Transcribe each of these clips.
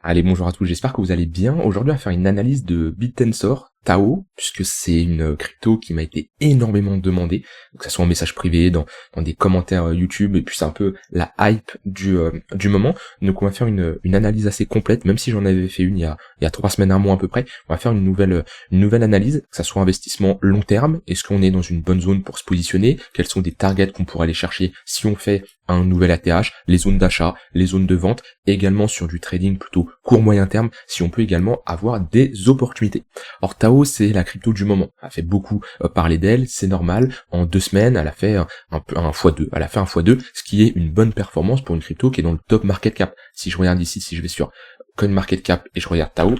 Allez, bonjour à tous, j'espère que vous allez bien. Aujourd'hui, on va faire une analyse de BitTensor, Tao, puisque c'est une crypto qui m'a été énormément demandée, que ce soit en message privé, dans des commentaires YouTube, et puis c'est un peu la hype du moment. Donc on va faire une analyse assez complète, même si j'en avais fait une il y a 3 semaines, un mois à peu près. On va faire une nouvelle analyse, que ce soit investissement long terme, est-ce qu'on est dans une bonne zone pour se positionner, quels sont des targets qu'on pourrait aller chercher si on fait un nouvel ATH, les zones d'achat, les zones de vente, également sur du trading plutôt court moyen terme, si on peut également avoir des opportunités. Or Tao, c'est la crypto du moment. Elle a fait beaucoup parler d'elle, c'est normal. En 2 semaines, elle a fait un x2. Elle a fait un x2, ce qui est une bonne performance pour une crypto qui est dans le top market cap. Si je regarde ici, si je vais sur CoinMarketCap et je regarde Tao,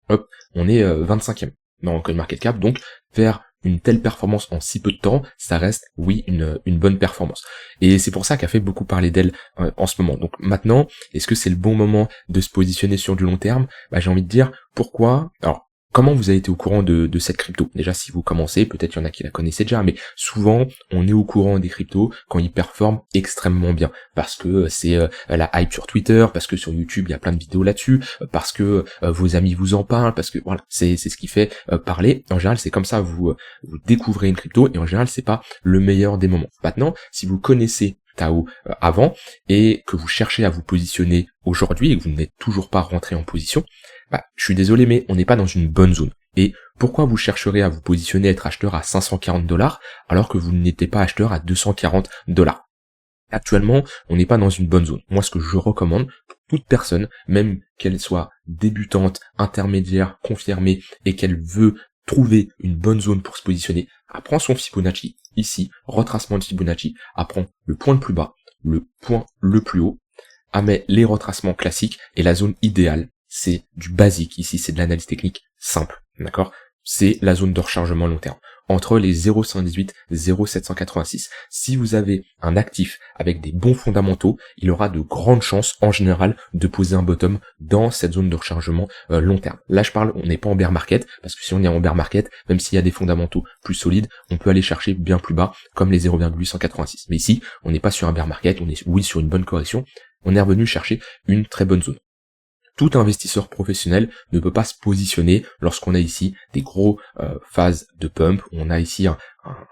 hop, on est 25e dans CoinMarketCap, donc vers une telle performance en si peu de temps, ça reste, oui, une bonne performance. Et c'est pour ça qu'a fait beaucoup parler d'elle en ce moment. Donc maintenant, est-ce que c'est le bon moment de se positionner sur du long terme? J'ai envie de dire, pourquoi? Alors, comment vous avez été au courant de cette crypto? Déjà, si vous commencez, peut-être il y en a qui la connaissaient déjà, mais souvent, on est au courant des cryptos quand ils performent extrêmement bien. Parce que c'est la hype sur Twitter, parce que sur YouTube, il y a plein de vidéos là-dessus, parce que vos amis vous en parlent, parce que voilà, c'est ce qui fait parler. En général, c'est comme ça, vous découvrez une crypto, et en général, c'est pas le meilleur des moments. Maintenant, si vous connaissez Tao avant, et que vous cherchez à vous positionner aujourd'hui, et que vous n'êtes toujours pas rentré en position, je suis désolé, mais on n'est pas dans une bonne zone. Et pourquoi vous chercherez à vous positionner, être acheteur à 540 $, alors que vous n'étiez pas acheteur à 240 $? Actuellement, on n'est pas dans une bonne zone. Moi, ce que je recommande pour toute personne, même qu'elle soit débutante, intermédiaire, confirmée, et qu'elle veut trouver une bonne zone pour se positionner, apprend son Fibonacci. Ici, retracement de Fibonacci, apprend le point le plus bas, le point le plus haut, met les retracements classiques, et la zone idéale, c'est du basique. Ici, c'est de l'analyse technique simple, d'accord? C'est la zone de rechargement long terme, entre les 0,118 et 0,786. Si vous avez un actif avec des bons fondamentaux, il aura de grandes chances, en général, de poser un bottom dans cette zone de rechargement long terme. Là, je parle, on n'est pas en bear market, parce que si on est en bear market, même s'il y a des fondamentaux plus solides, on peut aller chercher bien plus bas, comme les 0,886. Mais ici, on n'est pas sur un bear market, on est, oui, sur une bonne correction, on est revenu chercher une très bonne zone. Tout investisseur professionnel ne peut pas se positionner lorsqu'on a ici des gros phases de pump. On a ici un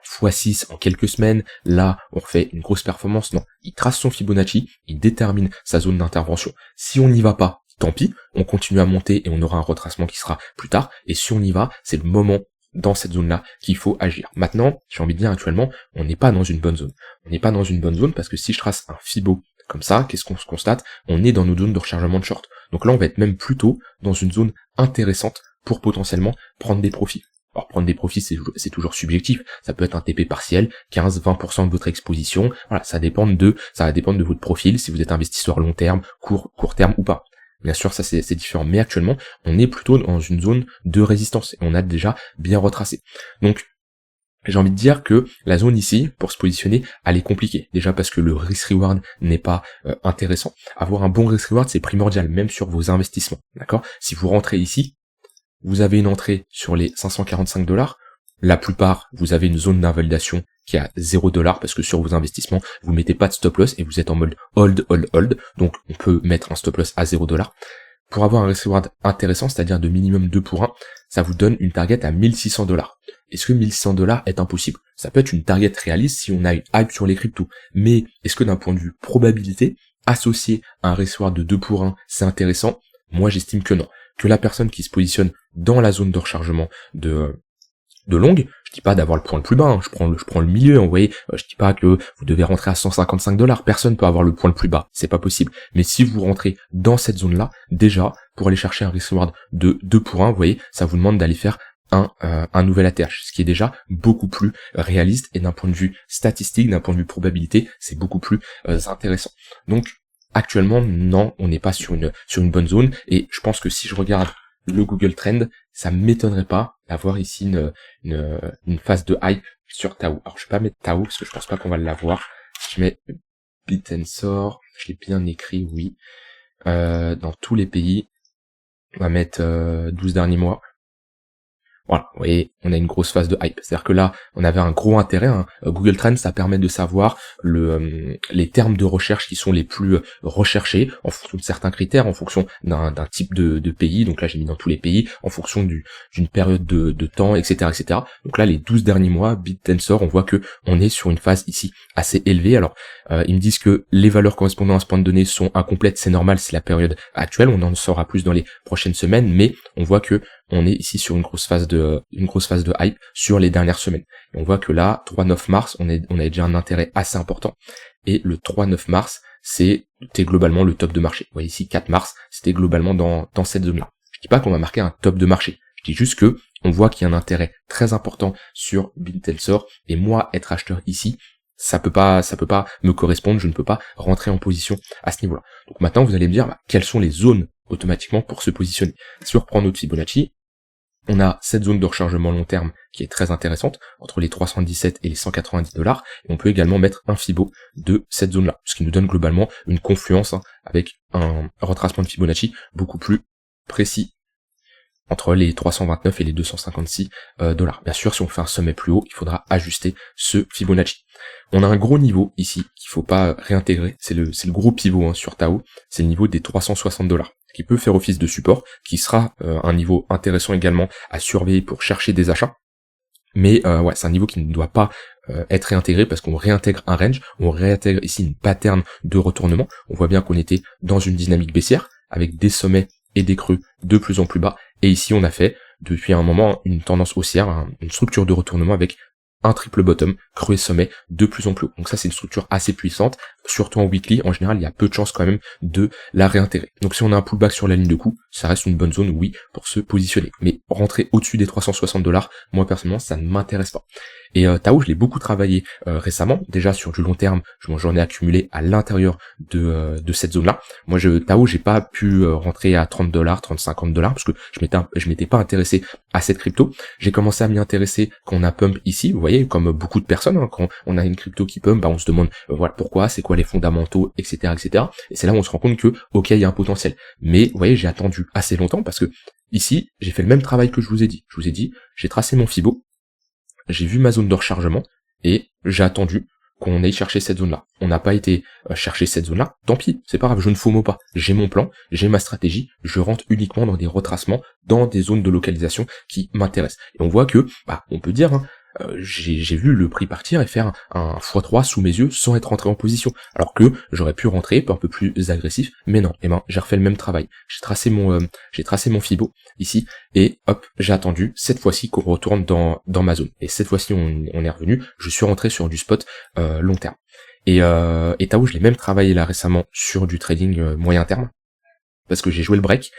x6 en quelques semaines. Là, on refait une grosse performance. Non, il trace son Fibonacci, il détermine sa zone d'intervention. Si on n'y va pas, tant pis, on continue à monter et on aura un retracement qui sera plus tard. Et si on y va, c'est le moment dans cette zone-là qu'il faut agir. Maintenant, j'ai envie de dire actuellement, on n'est pas dans une bonne zone. On n'est pas dans une bonne zone parce que si je trace un Fibo comme ça, qu'est-ce qu'on se constate? On est dans nos zones de rechargement de short. Donc là, on va être même plutôt dans une zone intéressante pour potentiellement prendre des profits. Alors prendre des profits, c'est toujours subjectif. Ça peut être un TP partiel, 15-20% de votre exposition. Voilà, ça va dépendre de votre profil, si vous êtes investisseur long terme, court terme ou pas. Bien sûr, ça c'est différent. Mais actuellement, on est plutôt dans une zone de résistance et on a déjà bien retracé. Donc, j'ai envie de dire que la zone ici, pour se positionner, elle est compliquée. Déjà parce que le risk-reward n'est pas intéressant. Avoir un bon risk-reward, c'est primordial, même sur vos investissements. D'accord? Si vous rentrez ici, vous avez une entrée sur les 545 $. La plupart, vous avez une zone d'invalidation qui est à 0 $, parce que sur vos investissements, vous mettez pas de stop loss et vous êtes en mode hold, hold, hold. Donc, on peut mettre un stop loss à 0 $. Pour avoir un risk-reward intéressant, c'est-à-dire de minimum 2 pour 1, ça vous donne une target à 1600 $. Est-ce que 1600 $ est impossible? Ça peut être une target réaliste si on a une hype sur les cryptos. Mais est-ce que d'un point de vue probabilité, associé à un risk-reward de 2 pour 1, c'est intéressant? Moi, j'estime que non. Que la personne qui se positionne dans la zone de rechargement de longue, je dis pas d'avoir le point le plus bas, je prends le milieu, vous voyez, je dis pas que vous devez rentrer à 155 $, personne peut avoir le point le plus bas, c'est pas possible. Mais si vous rentrez dans cette zone-là, déjà, pour aller chercher un risk-reward de 2 pour 1, vous voyez, ça vous demande d'aller faire un nouvel ATH, ce qui est déjà beaucoup plus réaliste, et d'un point de vue statistique, d'un point de vue probabilité, c'est beaucoup plus intéressant. Donc, actuellement, non, on n'est pas sur une bonne zone, et je pense que si je regarde le Google Trend, ça m'étonnerait pas d'avoir ici une phase de hype sur Tao. Alors je vais pas mettre Tao parce que je pense pas qu'on va l'avoir. Je mets BitTensor, je l'ai bien écrit, oui. Dans tous les pays, on va mettre 12 derniers mois. Voilà, vous voyez, on a une grosse phase de hype. C'est-à-dire que là, on avait un gros intérêt, hein. Google Trends, ça permet de savoir les termes de recherche qui sont les plus recherchés en fonction de certains critères, en fonction d'un type de pays. Donc là, j'ai mis dans tous les pays, en fonction d'une période de temps, etc., etc. Donc là, les 12 derniers mois, BitTensor, on voit que on est sur une phase ici assez élevée. Alors, ils me disent que les valeurs correspondant à ce point de données sont incomplètes, c'est normal, c'est la période actuelle, on en saura plus dans les prochaines semaines, mais on voit que on est ici sur une grosse phase de hype sur les dernières semaines. Et on voit que là, 3-9 mars, on a déjà un intérêt assez important. Et le 3-9 mars, c'était globalement le top de marché. Vous voyez ici, 4 mars, c'était globalement dans cette zone-là. Je dis pas qu'on va marquer un top de marché. Je dis juste que on voit qu'il y a un intérêt très important sur BitTensor. Et moi, être acheteur ici, ça peut pas me correspondre, je ne peux pas rentrer en position à ce niveau-là. Donc maintenant, vous allez me dire, quelles sont les zones automatiquement pour se positionner. Si on reprend notre Fibonacci, on a cette zone de rechargement long terme qui est très intéressante, entre les 317 et les 190 $, et on peut également mettre un Fibo de cette zone-là, ce qui nous donne globalement une confluence avec un retracement de Fibonacci beaucoup plus précis, entre les 329 et les 256 $. Bien sûr, si on fait un sommet plus haut, il faudra ajuster ce Fibonacci. On a un gros niveau ici qu'il faut pas réintégrer, c'est le gros pivot sur Tao, c'est le niveau des 360 $, qui peut faire office de support, qui sera un niveau intéressant également à surveiller pour chercher des achats. Mais ouais, c'est un niveau qui ne doit pas être réintégré parce qu'on réintègre un range, on réintègre ici une pattern de retournement. On voit bien qu'on était dans une dynamique baissière avec des sommets et des creux de plus en plus bas. Et ici, on a fait depuis un moment une tendance haussière, une structure de retournement avec un triple bottom, creux et sommet de plus en plus haut. Donc ça, c'est une structure assez puissante, surtout en weekly. En général, il y a peu de chances quand même de la réintégrer. Donc si on a un pullback sur la ligne de coup, ça reste une bonne zone, oui, pour se positionner. Mais rentrer au-dessus des 360 $, moi personnellement, ça ne m'intéresse pas. Et Tao, je l'ai beaucoup travaillé récemment, déjà sur du long terme, j'en ai accumulé à l'intérieur de cette zone-là. Moi, Tao, j'ai pas pu rentrer à 30 $, 30, 50 $, parce que je m'étais pas intéressé à cette crypto. J'ai commencé à m'y intéresser quand on a pump ici, vous voyez, comme beaucoup de personnes, quand on a une crypto qui pump, on se demande voilà pourquoi, c'est quoi les fondamentaux, etc., etc. Et c'est là où on se rend compte que, ok, il y a un potentiel. Mais vous voyez, j'ai attendu assez longtemps parce que ici, j'ai fait le même travail que je vous ai dit. Je vous ai dit, j'ai tracé mon Fibo, j'ai vu ma zone de rechargement et j'ai attendu qu'on aille chercher cette zone-là. On n'a pas été chercher cette zone-là, tant pis, c'est pas grave, je ne FOMO pas. J'ai mon plan, j'ai ma stratégie, je rentre uniquement dans des retracements, dans des zones de localisation qui m'intéressent. Et on voit que, on peut dire, j'ai vu le prix partir et faire un x3 sous mes yeux sans être rentré en position. Alors que j'aurais pu rentrer un peu plus agressif, mais non, j'ai refait le même travail. J'ai tracé mon Fibo ici, et hop, j'ai attendu cette fois-ci qu'on retourne dans ma zone. Et cette fois-ci on est revenu, je suis rentré sur du spot long terme. Et Tao, je l'ai même travaillé là récemment sur du trading moyen terme, parce que j'ai joué le break.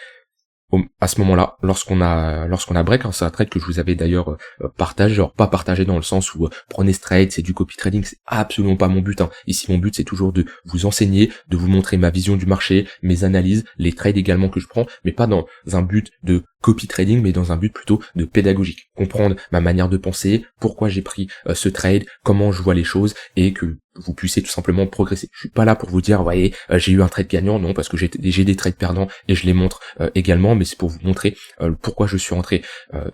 À ce moment-là, lorsqu'on a break, c'est un trade que je vous avais d'ailleurs partagé, genre pas partagé dans le sens où prenez ce trade, c'est du copy trading, c'est absolument pas mon but. Ici, mon but, c'est toujours de vous enseigner, de vous montrer ma vision du marché, mes analyses, les trades également que je prends, mais pas dans un but de copy trading, mais dans un but plutôt de pédagogique. Comprendre ma manière de penser, pourquoi j'ai pris ce trade, comment je vois les choses, et que vous puissiez tout simplement progresser. Je suis pas là pour vous dire, voyez, j'ai eu un trade gagnant, non, parce que j'ai des trades perdants et je les montre également, mais c'est pour vous montrer pourquoi je suis rentré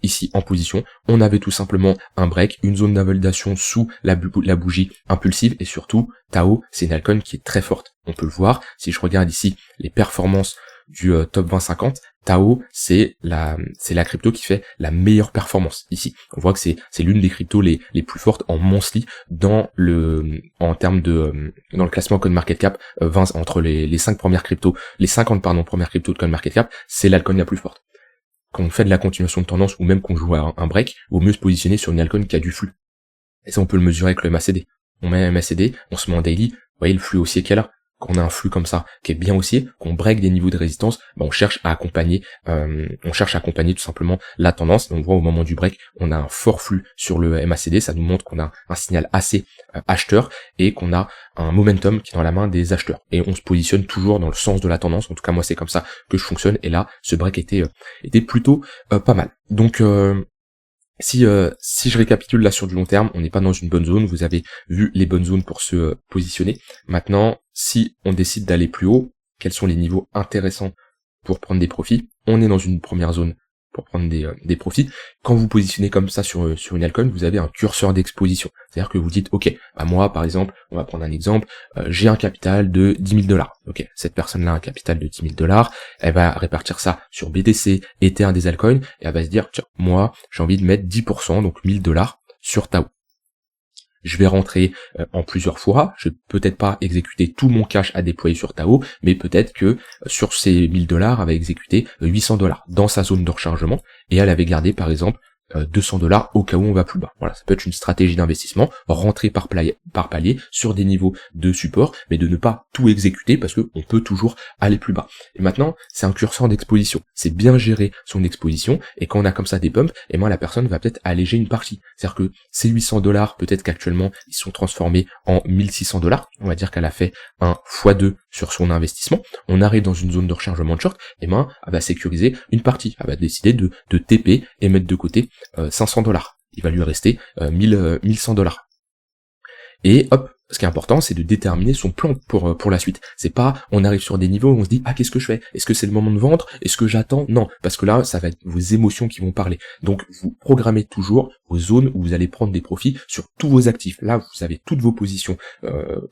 ici en position. On avait tout simplement un break, une zone d'invalidation sous la bougie impulsive, et surtout, Tao, c'est une altcoin qui est très forte. On peut le voir, si je regarde ici les performances du top 20-50, Tao, c'est la crypto qui fait la meilleure performance ici. On voit que c'est l'une des cryptos les plus fortes en monthly dans le classement CoinMarketCap 20 entre les 5 premières cryptos, les 50 premières cryptos de CoinMarketCap, c'est l'alcoin la plus forte. Quand on fait de la continuation de tendance ou même qu'on joue à un break, il vaut mieux se positionner sur une altcoin qui a du flux. Et ça, on peut le mesurer avec le MACD. On met un MACD, on se met en daily, vous voyez le flux haussier qu'elle a. Quand on a un flux comme ça, qui est bien haussier, qu'on break des niveaux de résistance, on cherche à accompagner tout simplement la tendance. Et on voit au moment du break, on a un fort flux sur le MACD, ça nous montre qu'on a un signal assez acheteur et qu'on a un momentum qui est dans la main des acheteurs. Et on se positionne toujours dans le sens de la tendance. En tout cas, moi, c'est comme ça que je fonctionne. Et là, ce break était plutôt pas mal. Donc si je récapitule là sur du long terme, on n'est pas dans une bonne zone, vous avez vu les bonnes zones pour se positionner. Maintenant, si on décide d'aller plus haut, quels sont les niveaux intéressants pour prendre des profits? On est dans une première zone pour prendre des profits. Quand vous positionnez comme ça sur une altcoin, vous avez un curseur d'exposition. C'est-à-dire que vous dites, ok, bah moi par exemple, on va prendre un exemple, j'ai un capital de 10 000 $. Ok, cette personne-là a un capital de 10 000 $, elle va répartir ça sur BTC, Ether, des altcoins, et elle va se dire, tiens, moi j'ai envie de mettre 10%, donc 1000 $ sur Tao. Je vais rentrer en plusieurs fois, je vais peut-être pas exécuter tout mon cash à déployer sur Tao, mais peut-être que sur ces 1000 $, elle va exécuter 800 $ dans sa zone de rechargement, et elle avait gardé par exemple 200 $ au cas où on va plus bas. Voilà, ça peut être une stratégie d'investissement, rentrer par palier sur des niveaux de support, mais de ne pas tout exécuter parce que on peut toujours aller plus bas. Et maintenant, c'est un curseur d'exposition. C'est bien gérer son exposition, et quand on a comme ça des pumps, et moi la personne va peut-être alléger une partie. C'est-à-dire que ces 800 $, peut-être qu'actuellement ils sont transformés en 1600 $. On va dire qu'elle a fait un x2 sur son investissement. On arrive dans une zone de rechargement de short, et ben elle va sécuriser une partie. Elle va décider de TP et mettre de côté 500 $. Il va lui rester 1100 $. Et hop, ce qui est important, c'est de déterminer son plan pour la suite. C'est pas, on arrive sur des niveaux où on se dit, ah, qu'est-ce que je fais? Est-ce que c'est le moment de vendre? Est-ce que j'attends? Non, parce que là, ça va être vos émotions qui vont parler. Donc, vous programmez toujours vos zones où vous allez prendre des profits sur tous vos actifs. Là, vous avez toutes vos positions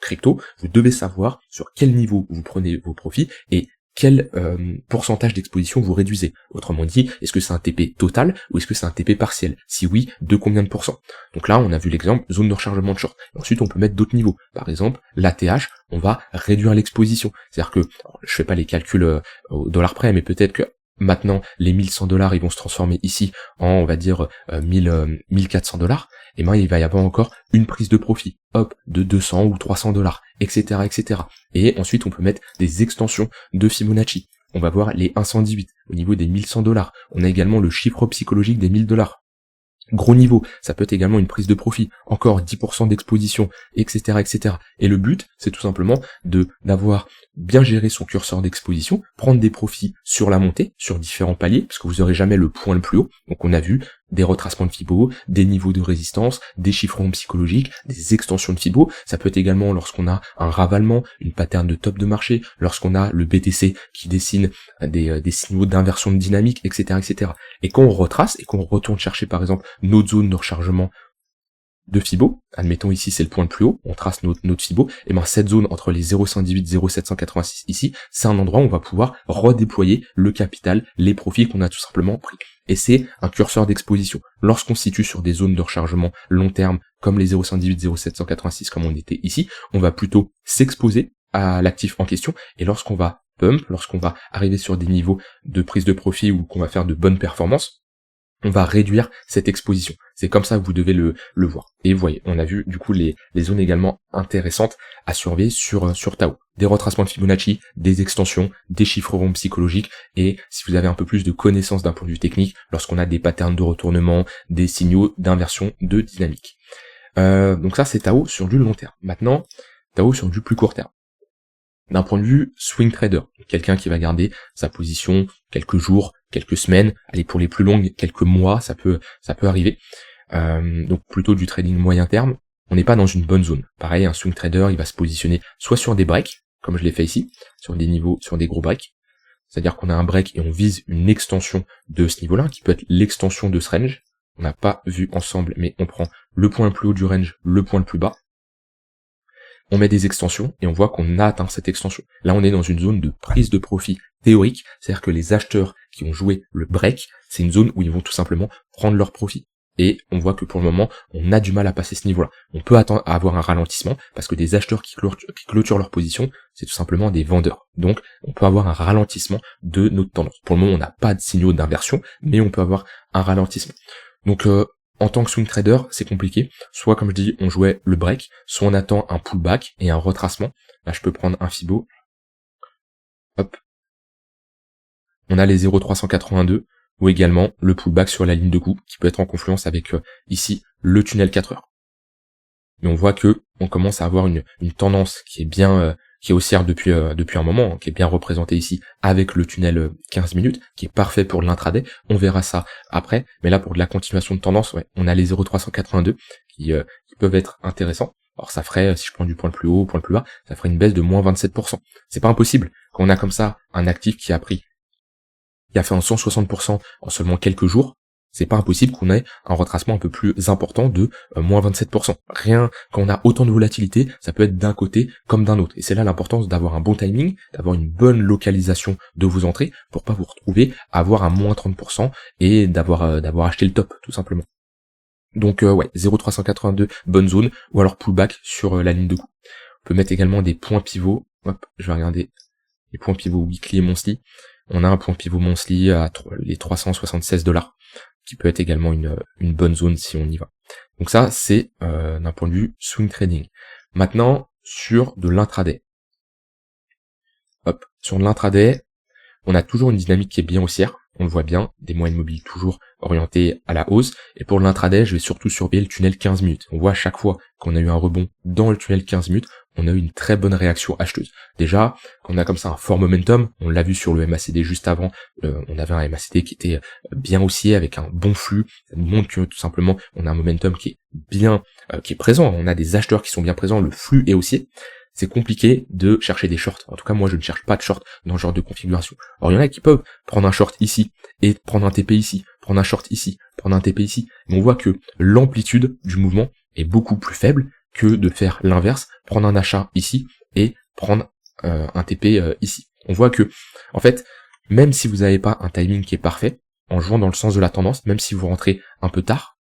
crypto. Vous devez savoir sur quel niveau vous prenez vos profits et quel pourcentage d'exposition vous réduisez. Autrement dit, est-ce que c'est un TP total ou est-ce que c'est un TP partiel? Si oui, de combien de pourcents? Donc là, on a vu l'exemple zone de rechargement de short. Ensuite, on peut mettre d'autres niveaux. Par exemple, l'ATH, on va réduire l'exposition. C'est-à-dire que, je fais pas les calculs au dollar près, mais peut-être que maintenant, les 1100 $, ils vont se transformer ici en, on va dire, 1400 $. Et ben, il va y avoir encore une prise de profit, hop, de 200 ou 300 $, etc., etc. Et ensuite, on peut mettre des extensions de Fibonacci. On va voir les 118 au niveau des 1100 $. On a également le chiffre psychologique des 1000 $. Gros niveau, ça peut être également une prise de profit, encore 10% d'exposition, etc., etc. Et le but, c'est tout simplement d'avoir bien géré son curseur d'exposition, prendre des profits sur la montée, sur différents paliers, parce que vous aurez jamais le point le plus haut. Donc on a vu des retracements de Fibo, des niveaux de résistance, des chiffrements psychologiques, des extensions de Fibo. Ça peut être également lorsqu'on a un ravalement, une pattern de top de marché, lorsqu'on a le BTC qui dessine des signaux d'inversion de dynamique, etc., etc. Et quand on retrace et qu'on retourne chercher par exemple notre zone de rechargement de Fibo, admettons ici c'est le point le plus haut, on trace notre Fibo, et ben cette zone entre les 0,118 et 0,786 ici, c'est un endroit où on va pouvoir redéployer le capital, les profits qu'on a tout simplement pris. Et c'est un curseur d'exposition. Lorsqu'on se situe sur des zones de rechargement long terme, comme les 0,118, 0,786 comme on était ici, on va plutôt s'exposer à l'actif en question, et lorsqu'on va pump, lorsqu'on va arriver sur des niveaux de prise de profit ou qu'on va faire de bonnes performances, on va réduire cette exposition. C'est comme ça que vous devez le voir. Et vous voyez, on a vu du coup les zones également intéressantes à surveiller sur Tao. Des retracements de Fibonacci, des extensions, des chiffrements psychologiques, et si vous avez un peu plus de connaissances d'un point de vue technique, lorsqu'on a des patterns de retournement, des signaux d'inversion de dynamique. Donc ça c'est Tao sur du long terme. Maintenant, Tao sur du plus court terme. D'un point de vue swing trader, quelqu'un qui va garder sa position quelques jours, quelques semaines, allez pour les plus longues, quelques mois, ça peut arriver. Donc plutôt du trading moyen terme, on n'est pas dans une bonne zone. Pareil, un swing trader, il va se positionner soit sur des breaks, comme je l'ai fait ici, sur des niveaux, sur des gros breaks, c'est-à-dire qu'on a un break et on vise une extension de ce niveau-là, qui peut être l'extension de ce range. On n'a pas vu ensemble, mais on prend le point le plus haut du range, le point le plus bas. On met des extensions et on voit qu'on a atteint cette extension. Là, on est dans une zone de prise de profit théorique, c'est-à-dire que les acheteurs qui ont joué le break, c'est une zone où ils vont tout simplement prendre leur profit. Et on voit que pour le moment, on a du mal à passer ce niveau-là. On peut attendre à avoir un ralentissement, parce que des acheteurs qui clôturent leur position, c'est tout simplement des vendeurs. Donc, on peut avoir un ralentissement de notre tendance. Pour le moment, on n'a pas de signaux d'inversion, mais on peut avoir un ralentissement. Donc, en tant que swing trader, c'est compliqué. Soit, comme je dis, on jouait le break, soit on attend un pullback et un retracement. Là, je peux prendre un Fibo. Hop. On a les 0,382, ou également le pullback sur la ligne de coup, qui peut être en confluence avec, ici, le tunnel 4 heures. Et on voit que on commence à avoir une tendance qui est bien, qui est haussière depuis un moment, hein, qui est bien représentée ici avec le tunnel 15 minutes, qui est parfait pour l'intraday. On verra ça après, mais là pour de la continuation de tendance, ouais, on a les 0,382 qui peuvent être intéressants. Alors ça ferait, si je prends du point le plus haut au point le plus bas, ça ferait une baisse de moins 27%. C'est pas impossible quand on a comme ça un actif qui a pris qui a fait un 160% en seulement quelques jours, c'est pas impossible qu'on ait un retracement un peu plus important de moins 27%. Rien, quand on a autant de volatilité, ça peut être d'un côté comme d'un autre. Et c'est là l'importance d'avoir un bon timing, d'avoir une bonne localisation de vos entrées pour pas vous retrouver à avoir un moins 30% et d'avoir acheté le top, tout simplement. Donc ouais, 0,382, bonne zone, ou alors pullback sur la ligne de coup. On peut mettre également des points pivots. Hop, je vais regarder les points pivots weekly et monthly. On a un point pivot monthly à les $376, qui peut être également une bonne zone si on y va. Donc ça, c'est d'un point de vue swing trading. Maintenant, sur de l'intraday. Hop, sur de l'intraday, on a toujours une dynamique qui est bien haussière. On le voit bien, des moyennes mobiles toujours orientées à la hausse. Et pour l'intraday, je vais surtout surveiller le tunnel 15 minutes. On voit à chaque fois qu'on a eu un rebond dans le tunnel 15 minutes, on a eu une très bonne réaction acheteuse. Déjà, quand on a comme ça un fort momentum, on l'a vu sur le MACD juste avant, on avait un MACD qui était bien haussier avec un bon flux. Ça nous montre que tout simplement, on a un momentum qui est bien, qui est présent. On a des acheteurs qui sont bien présents, le flux est haussier. C'est compliqué de chercher des shorts. En tout cas, moi, je ne cherche pas de shorts dans ce genre de configuration. Alors, il y en a qui peuvent prendre un short ici et prendre un TP ici, prendre un short ici, prendre un TP ici. Mais on voit que l'amplitude du mouvement est beaucoup plus faible que de faire l'inverse, prendre un achat ici et prendre un TP ici. On voit que, en fait, même si vous n'avez pas un timing qui est parfait, en jouant dans le sens de la tendance, même si vous rentrez un peu tard,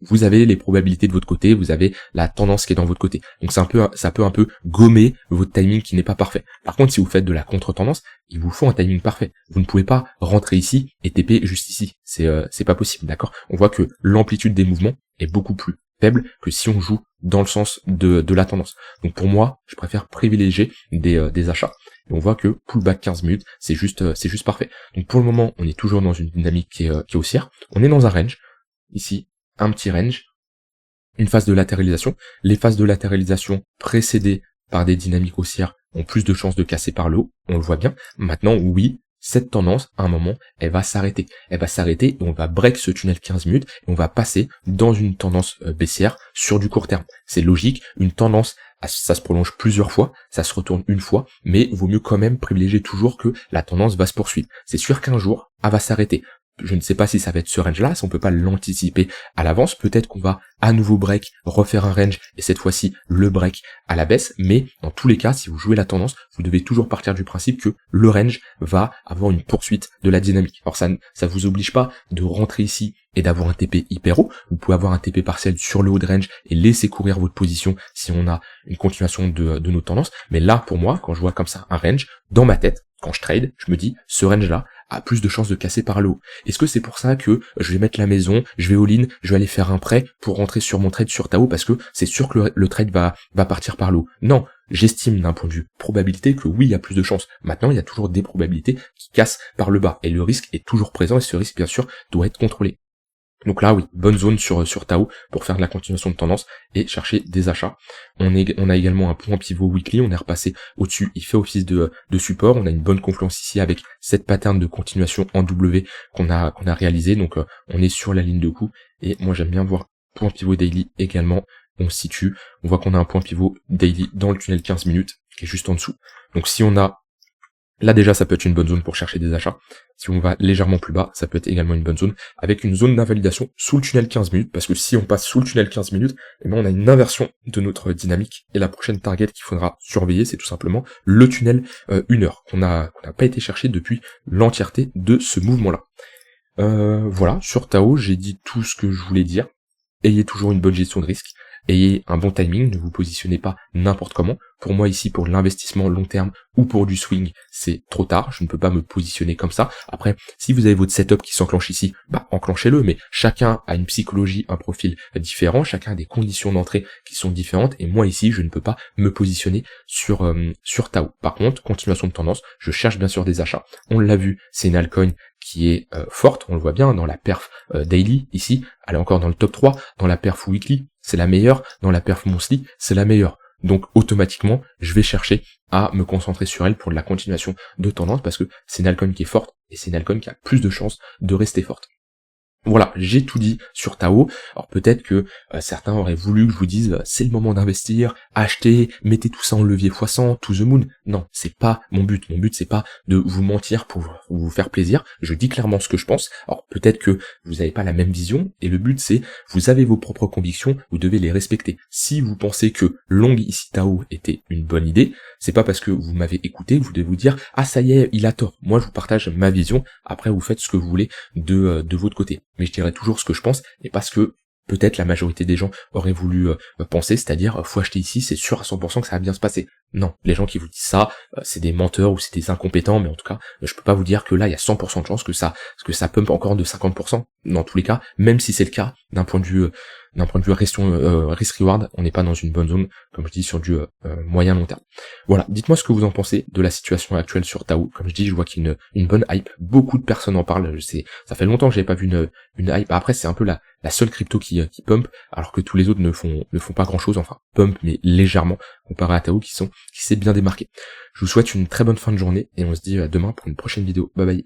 vous avez les probabilités de votre côté, vous avez la tendance qui est dans votre côté. Donc ça peut un peu gommer votre timing qui n'est pas parfait. Par contre, si vous faites de la contre-tendance, il vous faut un timing parfait. Vous ne pouvez pas rentrer ici et TP juste ici. C'est pas possible, d'accord? On voit que l'amplitude des mouvements est beaucoup plus faible que si on joue dans le sens de la tendance. Donc pour moi, je préfère privilégier des achats. Et on voit que pullback 15 minutes, c'est juste parfait. Donc pour le moment, on est toujours dans une dynamique qui est haussière. On est dans un range ici. Un petit range, une phase de latéralisation. Les phases de latéralisation précédées par des dynamiques haussières ont plus de chances de casser par le haut, on le voit bien. Maintenant, oui, cette tendance, à un moment, elle va s'arrêter. Elle va s'arrêter et on va break ce tunnel 15 minutes et on va passer dans une tendance baissière sur du court terme. C'est logique, une tendance, ça se prolonge plusieurs fois, ça se retourne une fois, mais vaut mieux quand même privilégier toujours que la tendance va se poursuivre. C'est sûr qu'un jour, elle va s'arrêter. Je ne sais pas si ça va être ce range-là, si on peut pas l'anticiper à l'avance. Peut-être qu'on va à nouveau break, refaire un range, et cette fois-ci le break à la baisse. Mais dans tous les cas, si vous jouez la tendance, vous devez toujours partir du principe que le range va avoir une poursuite de la dynamique. Alors ça vous oblige pas de rentrer ici et d'avoir un TP hyper haut. Vous pouvez avoir un TP partiel sur le haut de range et laisser courir votre position si on a une continuation de notre tendance. Mais là, pour moi, quand je vois comme ça un range, dans ma tête, quand je trade, je me dis, ce range-là a plus de chances de casser par le haut. Est-ce que c'est pour ça que je vais mettre la maison, je vais all-in, je vais aller faire un prêt pour rentrer sur mon trade sur Tao parce que c'est sûr que le trade va partir par le haut? Non, j'estime d'un point de vue probabilité que oui, il y a plus de chances. Maintenant, il y a toujours des probabilités qui cassent par le bas et le risque est toujours présent et ce risque, bien sûr, doit être contrôlé. Donc là, oui, bonne zone sur Tao pour faire de la continuation de tendance et chercher des achats. On a également un point pivot weekly, on est repassé au-dessus, il fait office de support. On a une bonne confluence ici avec cette pattern de continuation en W qu'on a réalisé. Donc on est sur la ligne de coup et moi j'aime bien voir point pivot daily également. On se situe, on voit qu'on a un point pivot daily dans le tunnel 15 minutes qui est juste en dessous. Donc si on a là déjà ça peut être une bonne zone pour chercher des achats. Si on va légèrement plus bas, ça peut être également une bonne zone, avec une zone d'invalidation sous le tunnel 15 minutes, parce que si on passe sous le tunnel 15 minutes, eh bien on a une inversion de notre dynamique, et la prochaine target qu'il faudra surveiller, c'est tout simplement le tunnel 1 heure, qu'on n'a pas été cherché depuis l'entièreté de ce mouvement-là. Voilà, sur Tao, j'ai dit tout ce que je voulais dire. Ayez toujours une bonne gestion de risque. Ayez un bon timing, ne vous positionnez pas n'importe comment. Pour moi ici, pour l'investissement long terme ou pour du swing, c'est trop tard, je ne peux pas me positionner comme ça. Après, si vous avez votre setup qui s'enclenche ici, enclenchez-le, mais chacun a une psychologie, un profil différent, chacun a des conditions d'entrée qui sont différentes, et moi ici, je ne peux pas me positionner sur Tao. Par contre, continuation de tendance, je cherche bien sûr des achats. On l'a vu, c'est une altcoin qui est forte, on le voit bien dans la perf daily, ici, elle est encore dans le top 3, dans la perf weekly, c'est la meilleure, dans la perf monthly, c'est la meilleure. Donc automatiquement, je vais chercher à me concentrer sur elle pour de la continuation de tendance parce que c'est une altcoin qui est forte et c'est une altcoin qui a plus de chances de rester forte. Voilà, j'ai tout dit sur Tao. Alors peut-être que certains auraient voulu que je vous dise c'est le moment d'investir, achetez, mettez tout ça en levier x100, to the moon. Non, c'est pas mon but. Mon but c'est pas de vous mentir pour vous faire plaisir. Je dis clairement ce que je pense. Alors peut-être que vous n'avez pas la même vision et le but c'est vous avez vos propres convictions, vous devez les respecter. Si vous pensez que long ici Tao était une bonne idée, c'est pas parce que vous m'avez écouté que vous devez vous dire ah ça y est, il a tort. Moi je vous partage ma vision, après vous faites ce que vous voulez de votre côté. Mais je dirais toujours ce que je pense, et parce que peut-être la majorité des gens auraient voulu penser, c'est-à-dire faut acheter ici, c'est sûr à 100% que ça va bien se passer. Non, les gens qui vous disent ça, c'est des menteurs ou c'est des incompétents, mais en tout cas, je peux pas vous dire que là il y a 100% de chance que ça pump encore de 50%. Dans tous les cas, même si c'est le cas, d'un point de vue risk-reward, on n'est pas dans une bonne zone, comme je dis, sur du moyen long terme. Voilà, dites-moi ce que vous en pensez de la situation actuelle sur Tao. Comme je dis, je vois qu'il y a une bonne hype, beaucoup de personnes en parlent, ça fait longtemps que j'avais pas vu une hype. Après, c'est un peu la seule crypto qui pump, alors que tous les autres ne font pas grand-chose, enfin, pump, mais légèrement, comparé à Tao, qui s'est bien démarqué. Je vous souhaite une très bonne fin de journée, et on se dit à demain pour une prochaine vidéo. Bye bye.